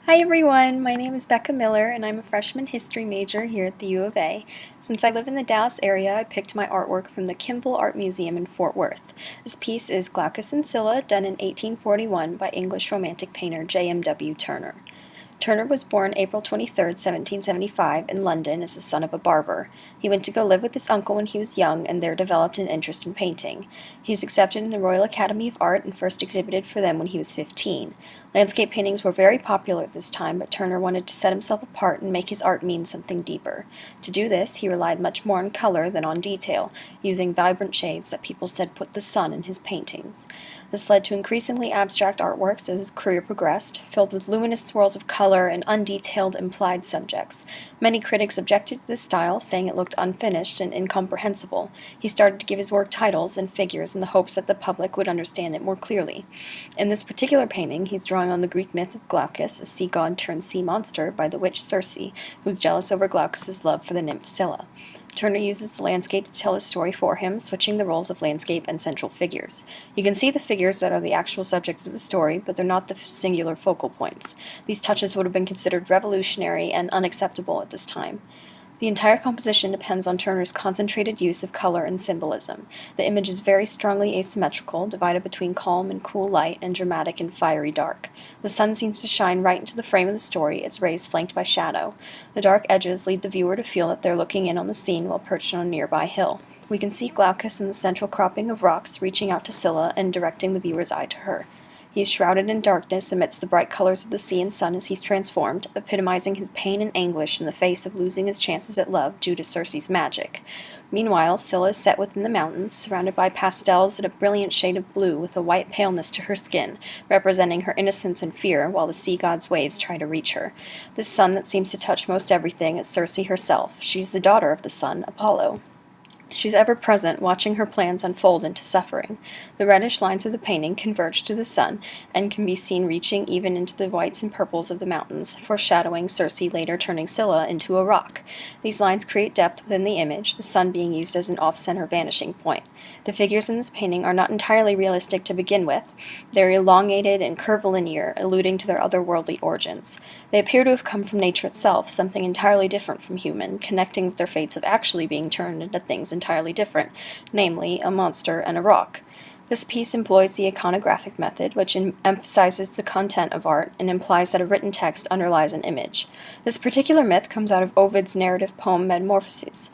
Hi everyone, my name is Becca Miller and I'm a freshman history major here at the U of A. Since I live in the Dallas area, I picked my artwork from the Kimball Art Museum in Fort Worth. This piece is Glaucus and Scylla, done in 1841 by English Romantic painter JMW Turner. Turner was born April 23, 1775, in London as the son of a barber. He went to go live with his uncle when he was young and there developed an interest in painting. He was accepted in the Royal Academy of Art and first exhibited for them when he was 15. Landscape paintings were very popular at this time, but Turner wanted to set himself apart and make his art mean something deeper. To do this, he relied much more on color than on detail, using vibrant shades that people said put the sun in his paintings. This led to increasingly abstract artworks as his career progressed, filled with luminous swirls of color and undetailed implied subjects. Many critics objected to this style, saying it looked unfinished and incomprehensible. He started to give his work titles and figures in the hopes that the public would understand it more clearly. In this particular painting, he's drawing on the Greek myth of Glaucus, a sea god turned sea monster, by the witch Circe, who was jealous over Glaucus's love for the nymph Scylla. Turner uses the landscape to tell his story for him, switching the roles of landscape and central figures. You can see the figures that are the actual subjects of the story, but they're not the singular focal points. These touches would have been considered revolutionary and unacceptable at this time. The entire composition depends on Turner's concentrated use of color and symbolism. The image is very strongly asymmetrical, divided between calm and cool light and dramatic and fiery dark. The sun seems to shine right into the frame of the story, its rays flanked by shadow. The dark edges lead the viewer to feel that they're looking in on the scene while perched on a nearby hill. We can see Glaucus in the central cropping of rocks, reaching out to Scylla and directing the viewer's eye to her. He is shrouded in darkness amidst the bright colors of the sea and sun as he's transformed, epitomizing his pain and anguish in the face of losing his chances at love due to Circe's magic. Meanwhile, Scylla is set within the mountains, surrounded by pastels in a brilliant shade of blue with a white paleness to her skin, representing her innocence and fear while the sea god's waves try to reach her. This sun that seems to touch most everything is Circe herself. She's the daughter of the sun, Apollo. She's ever present, watching her plans unfold into suffering. The reddish lines of the painting converge to the sun, and can be seen reaching even into the whites and purples of the mountains, foreshadowing Circe later turning Scylla into a rock. These lines create depth within the image, the sun being used as an off-center vanishing point. The figures in this painting are not entirely realistic to begin with. They're elongated and curvilinear, alluding to their otherworldly origins. They appear to have come from nature itself, something entirely different from human, connecting with their fates of actually being turned into things entirely different, namely a monster and a rock. This piece employs the iconographic method, which emphasizes the content of art and implies that a written text underlies an image. This particular myth comes out of Ovid's narrative poem Metamorphoses.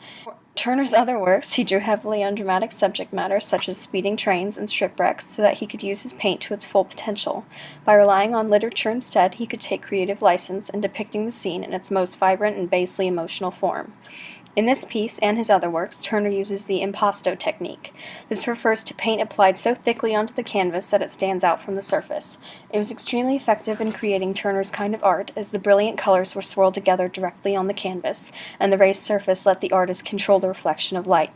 Turner's other works, he drew heavily on dramatic subject matter such as speeding trains and shipwrecks so that he could use his paint to its full potential. By relying on literature instead, he could take creative license in depicting the scene in its most vibrant and basely emotional form. In this piece and his other works, Turner uses the impasto technique. This refers to paint applied so thickly onto the canvas that it stands out from the surface. It was extremely effective in creating Turner's kind of art, as the brilliant colors were swirled together directly on the canvas, and the raised surface let the artist control the reflection of light.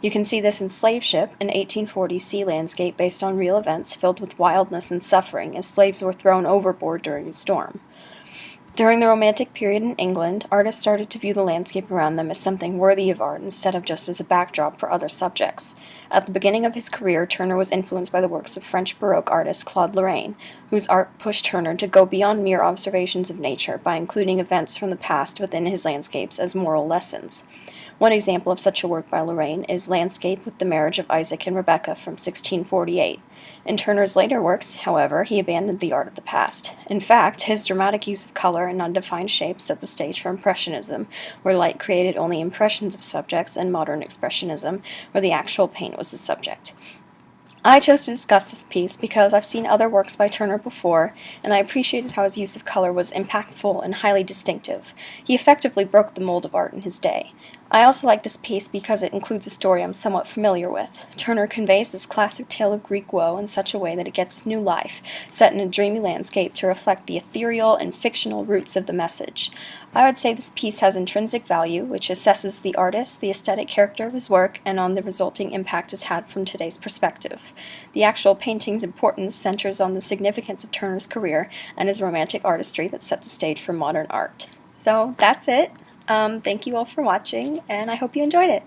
You can see this in Slave Ship, an 1840 sea landscape based on real events filled with wildness and suffering as slaves were thrown overboard during a storm. During the Romantic period in England, artists started to view the landscape around them as something worthy of art instead of just as a backdrop for other subjects. At the beginning of his career, Turner was influenced by the works of French Baroque artist Claude Lorraine, whose art pushed Turner to go beyond mere observations of nature by including events from the past within his landscapes as moral lessons. One example of such a work by Lorraine is Landscape with the Marriage of Isaac and Rebecca from 1648. In Turner's later works, however, he abandoned the art of the past. In fact, his dramatic use of color and undefined shapes set the stage for Impressionism, where light created only impressions of subjects, and modern Expressionism, where the actual paint was the subject. I chose to discuss this piece because I've seen other works by Turner before, and I appreciated how his use of color was impactful and highly distinctive. He effectively broke the mold of art in his day. I also like this piece because it includes a story I'm somewhat familiar with. Turner conveys this classic tale of Greek woe in such a way that it gets new life, set in a dreamy landscape to reflect the ethereal and fictional roots of the message. I would say this piece has intrinsic value, which assesses the artist, the aesthetic character of his work, and on the resulting impact it's had from today's perspective. The actual painting's importance centers on the significance of Turner's career and his romantic artistry that set the stage for modern art. So that's it. Thank you all for watching, and I hope you enjoyed it.